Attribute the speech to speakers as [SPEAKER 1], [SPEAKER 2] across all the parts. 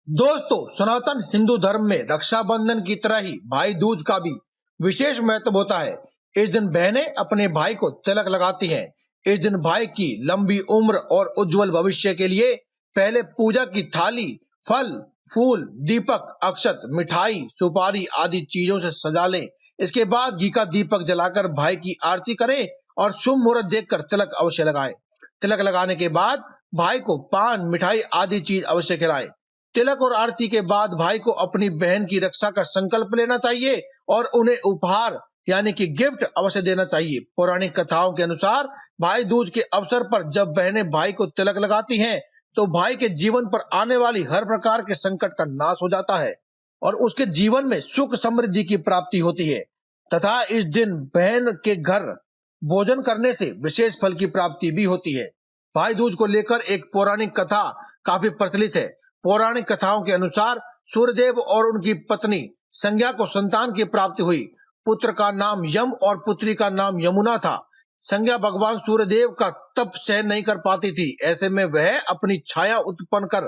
[SPEAKER 1] दोस्तों, सनातन हिंदू धर्म में रक्षाबंधन की तरह ही भाई दूज का भी विशेष महत्व होता है। इस दिन बहनें अपने भाई को तिलक लगाती हैं। इस दिन भाई की लंबी उम्र और उज्जवल भविष्य के लिए पहले पूजा की थाली फल, फूल, दीपक, अक्षत, मिठाई, सुपारी आदि चीजों से सजा लें। इसके बाद घी का दीपक जलाकर भाई की आरती करें और शुभ मुहूर्त देखकर तिलक अवश्य लगाएं। तिलक लगाने के बाद भाई को पान, मिठाई आदि चीज अवश्य खिलाएं। तिलक और आरती के बाद भाई को अपनी बहन की रक्षा का संकल्प लेना चाहिए और उन्हें उपहार यानी कि गिफ्ट अवश्य देना चाहिए। पौराणिक कथाओं के अनुसार भाई दूज के अवसर पर जब बहनें भाई को तिलक लगाती हैं तो भाई के जीवन पर आने वाली हर प्रकार के संकट का नाश हो जाता है और उसके जीवन में सुख समृद्धि की प्राप्ति होती है तथा इस दिन बहन के घर भोजन करने से विशेष फल की प्राप्ति भी होती है। भाई दूज को लेकर एक पौराणिक कथा काफी प्रचलित है। पौराणिक कथाओं के अनुसार सूर्यदेव और उनकी पत्नी संज्ञा को संतान की प्राप्ति हुई। पुत्र का नाम यम और पुत्री का नाम यमुना था। संज्ञा भगवान सूर्यदेव का तप सहन नहीं कर पाती थी। ऐसे में वह अपनी छाया उत्पन्न कर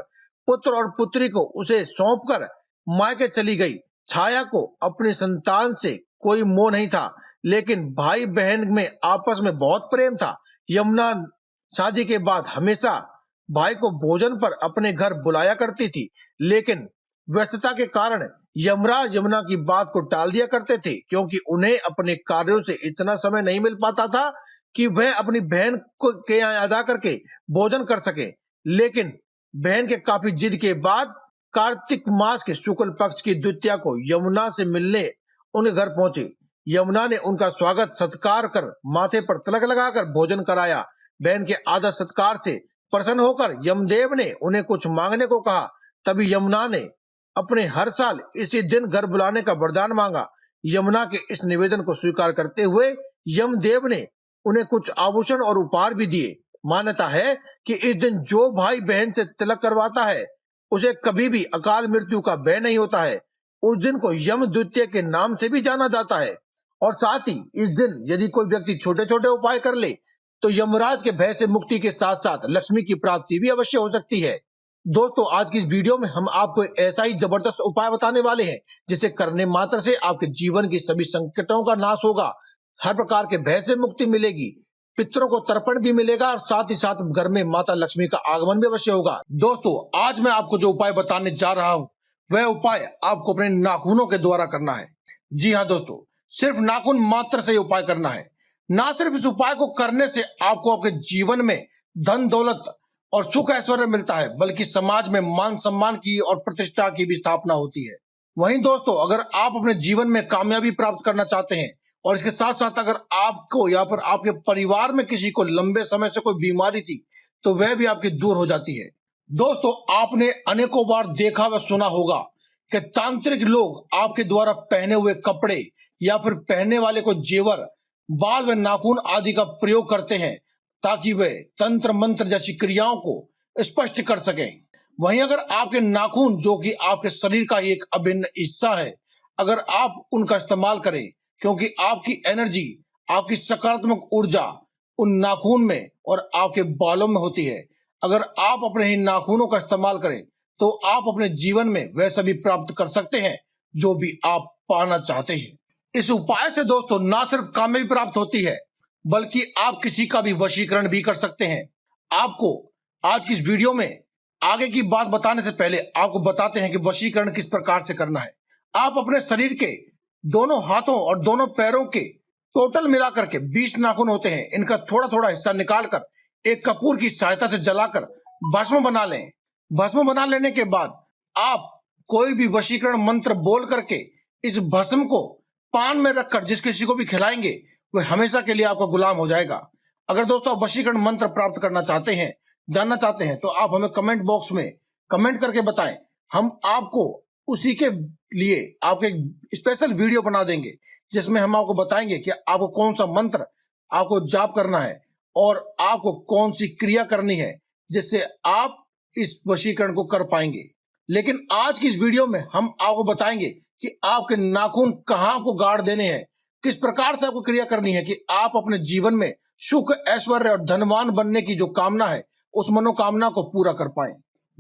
[SPEAKER 1] पुत्र और पुत्री को उसे सौंपकर मायके चली गई। छाया को अपनी संतान से कोई मोह नहीं था, लेकिन भाई बहन में आपस में बहुत प्रेम था। यमुना शादी के बाद हमेशा भाई को भोजन पर अपने घर बुलाया करती थी, लेकिन व्यस्तता के कारण यमराज यमुना की बात को टाल दिया करते थे, क्योंकि उन्हें अपने कार्यों से इतना समय नहीं मिल पाता था कि वह अपनी बहन को के यहाँ अदा करके भोजन कर सके। लेकिन बहन के काफी जिद के बाद कार्तिक मास के शुक्ल पक्ष की द्वितीया को यमुना से मिलने उनके घर पहुंचे। यमुना ने उनका स्वागत सत्कार कर माथे पर तिलक लगाकर भोजन कराया। बहन के आदर सत्कार से प्रसन्न होकर यमदेव ने उन्हें कुछ मांगने को कहा। तभी यमुना ने अपने हर साल इसी दिन घर बुलाने का वरदान मांगा। यमुना के इस निवेदन को स्वीकार करते हुए यमदेव ने उन्हें कुछ आभूषण और उपहार भी दिए। मान्यता है कि इस दिन जो भाई बहन से तिलक करवाता है उसे कभी भी अकाल मृत्यु का भय नहीं होता है। उस दिन को यम द्वितीया के नाम से भी जाना जाता है और साथ ही इस दिन यदि कोई व्यक्ति छोटे छोटे उपाय कर ले तो यमराज के भय से मुक्ति के साथ साथ लक्ष्मी की प्राप्ति भी अवश्य हो सकती है। दोस्तों, आज की इस वीडियो में हम आपको ऐसा ही जबरदस्त उपाय बताने वाले हैं जिसे करने मात्र से आपके जीवन की सभी संकटों का नाश होगा, हर प्रकार के भय से मुक्ति मिलेगी, पितरों को तर्पण भी मिलेगा और साथ ही साथ घर में माता लक्ष्मी का आगमन भी अवश्य होगा। दोस्तों, आज मैं आपको जो उपाय बताने जा रहा हूँ वह उपाय आपको अपने नाखूनों के द्वारा करना है। जी हाँ दोस्तों, सिर्फ नाखून मात्र से उपाय करना है। ना सिर्फ इस उपाय को करने से आपको आपके जीवन में धन दौलत और सुख ऐश्वर्य मिलता है, बल्कि समाज में मान सम्मान की और प्रतिष्ठा की भी स्थापना होती है। वहीं दोस्तों, अगर आप अपने जीवन में कामयाबी प्राप्त करना चाहते हैं और इसके साथ साथ अगर आपको या फिर आपके परिवार में किसी को लंबे समय से कोई बीमारी थी तो वह भी आपकी दूर हो जाती है। दोस्तों, आपने अनेकों बार देखा व सुना होगा कि तांत्रिक लोग आपके द्वारा पहने हुए कपड़े या फिर पहनने वाले को जेवर, बाल व नाखून आदि का प्रयोग करते हैं ताकि वे तंत्र मंत्र जैसी क्रियाओं को स्पष्ट कर सकें। वहीं अगर आपके नाखून, जो कि आपके शरीर का एक अभिन्न हिस्सा है, अगर आप उनका इस्तेमाल करें, क्योंकि आपकी एनर्जी, आपकी सकारात्मक ऊर्जा उन नाखून में और आपके बालों में होती है, अगर आप अपने ही नाखूनों का इस्तेमाल करें तो आप अपने जीवन में वह सभी प्राप्त कर सकते हैं जो भी आप पाना चाहते हैं। इस उपाय से दोस्तों ना सिर्फ कामयाबी प्राप्त होती है बल्कि आप किसी का भी वशीकरण भी कर सकते हैं। आपको आज की इस वीडियो में आगे की बात बताने से पहले आपको बताते हैं कि वशीकरण किस प्रकार से करना है। आप अपने शरीर के दोनों हाथों और दोनों पैरों के टोटल मिलाकर के 20 नाखून होते हैं, इनका थोड़ा थोड़ा हिस्सा निकालकर एक कपूर की सहायता से जलाकर भस्म बना लें। भस्म बना लेने के बाद आप कोई भी वशीकरण मंत्र बोल करके इस भस्म को पान में रखकर जिस किसी को भी खिलाएंगे वह हमेशा के लिए आपका गुलाम हो जाएगा। अगर दोस्तों आप वशीकरण मंत्र प्राप्त करना चाहते हैं, जानना चाहते हैं, तो आप हमें कमेंट बॉक्स में कमेंट करके बताएं। हम आपको उसी के लिए आपके स्पेशल वीडियो बना देंगे जिसमें हम आपको बताएंगे कि आपको कौन सा मंत्र आपको जाप करना है और आपको कौन सी क्रिया करनी है जिससे आप इस वशीकरण को कर पाएंगे। लेकिन आज की इस वीडियो में हम आपको बताएंगे कि आपके नाखून कहाँ को गाड़ देने हैं, किस प्रकार से आपको क्रिया करनी है कि आप अपने जीवन में सुख, ऐश्वर्य और धनवान बनने की जो कामना है उस मनोकामना को पूरा कर पाए।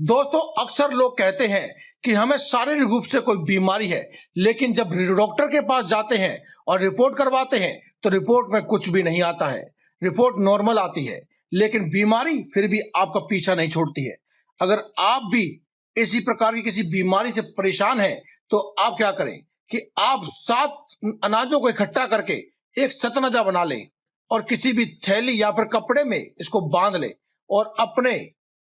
[SPEAKER 1] दोस्तों, अक्सर लोग कहते हैं कि हमें शारीरिक रूप से कोई बीमारी है, लेकिन जब डॉक्टर के पास जाते हैं और रिपोर्ट करवाते हैं तो रिपोर्ट में कुछ भी नहीं आता है। रिपोर्ट नॉर्मल आती है, लेकिन बीमारी फिर भी आपका पीछा नहीं छोड़ती है। अगर आप भी इसी प्रकार की किसी बीमारी से परेशान हैं, तो आप क्या करें कि आप 7 अनाजों को इकट्ठा करके एक सतनजा बना लें और किसी भी थैली या फिर कपड़े में इसको बांध लें और अपने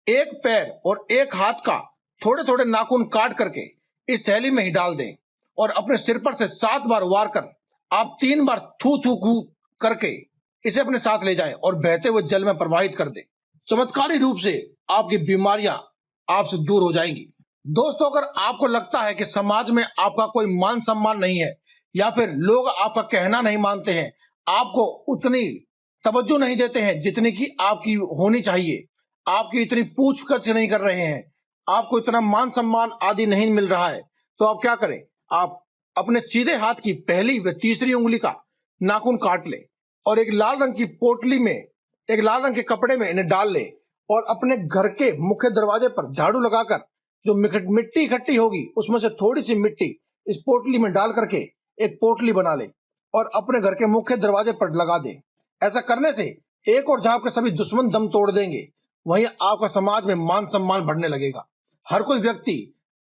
[SPEAKER 1] एक पैर और एक हाथ का थोड़े थोड़े नाखून काट करके इस थैली में ही डाल दें और अपने सिर पर से 7 बार वार कर आप 3 बार थू थू थू करके इसे अपने साथ ले जाएं और बहते हुए जल में प्रवाहित कर दें। चमत्कारी रूप से आपकी बीमारियां आपसे दूर हो जाएंगी। दोस्तों, अगर आपको लगता है कि समाज में आपका कोई मान सम्मान नहीं है या फिर लोग आपका कहना नहीं मानते हैं, आपको उतनी तवज्जो नहीं देते हैं जितनी की आपकी होनी चाहिए, आपकी इतनी पूछताछ नहीं कर रहे हैं, आपको इतना मान सम्मान आदि नहीं मिल रहा है, तो आप क्या करें, आप अपने सीधे हाथ की पहली व तीसरी उंगली का नाखून काट ले और एक लाल रंग की पोटली में, एक लाल रंग के कपड़े में इन्हें डाल ले और अपने घर के मुख्य दरवाजे पर झाड़ू लगाकर जो मिट्टी इकट्ठी होगी उसमें से थोड़ी सी मिट्टी इस पोटली में डाल करके एक पोटली बना ले और अपने घर के मुख्य दरवाजे पर लगा दे। ऐसा करने से एक और जहां के सभी दुश्मन दम तोड़ देंगे, वहीं आपका समाज में मान सम्मान बढ़ने लगेगा। हर कोई व्यक्ति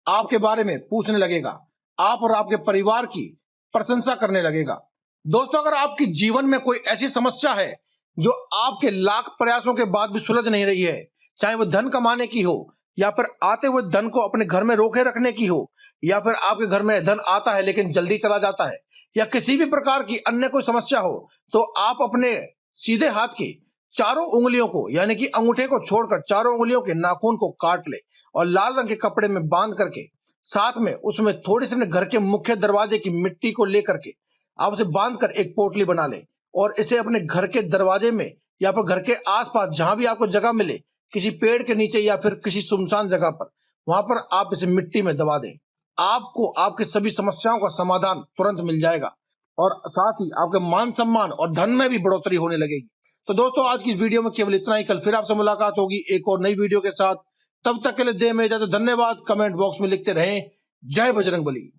[SPEAKER 1] आपके बारे में पूछने लगेगा, आप और आपके परिवार की प्रशंसा करने लगेगा। दोस्तों, अगर आपके जीवन में कोई ऐसी समस्या है जो आपके लाख प्रयासों के बाद भी सुलझ नहीं रही है, चाहे वो धन कमाने की हो या फिर आते हुए धन को अपने घर में रोके रखने की हो, या फिर आपके घर में धन आता है लेकिन जल्दी चला जाता है, या किसी भी प्रकार की अन्य कोई समस्या हो, तो आप अपने सीधे हाथ की चारों उंगलियों को यानी कि अंगूठे को छोड़कर चारों उंगलियों के नाखून को काट ले और लाल रंग के कपड़े में बांध करके साथ में उसमें थोड़ी सी अपने घर के मुख्य दरवाजे की मिट्टी को लेकर के आप उसे बांध कर एक पोटली बना ले और इसे अपने घर के दरवाजे में या फिर घर के आसपास जहां भी आपको जगह मिले, किसी पेड़ के नीचे या फिर किसी सुनसान जगह पर, वहां पर आप इसे मिट्टी में दबा दें। आपको आपकी सभी समस्याओं का समाधान तुरंत मिल जाएगा और साथ ही आपके मान सम्मान और धन में भी बढ़ोतरी होने लगेगी। तो दोस्तों, आज की इस वीडियो में केवल इतना ही। कल फिर आपसे मुलाकात होगी एक और नई वीडियो के साथ। तब तक के लिए दें में इजाजत। धन्यवाद। कमेंट बॉक्स में लिखते रहें जय बजरंगबली।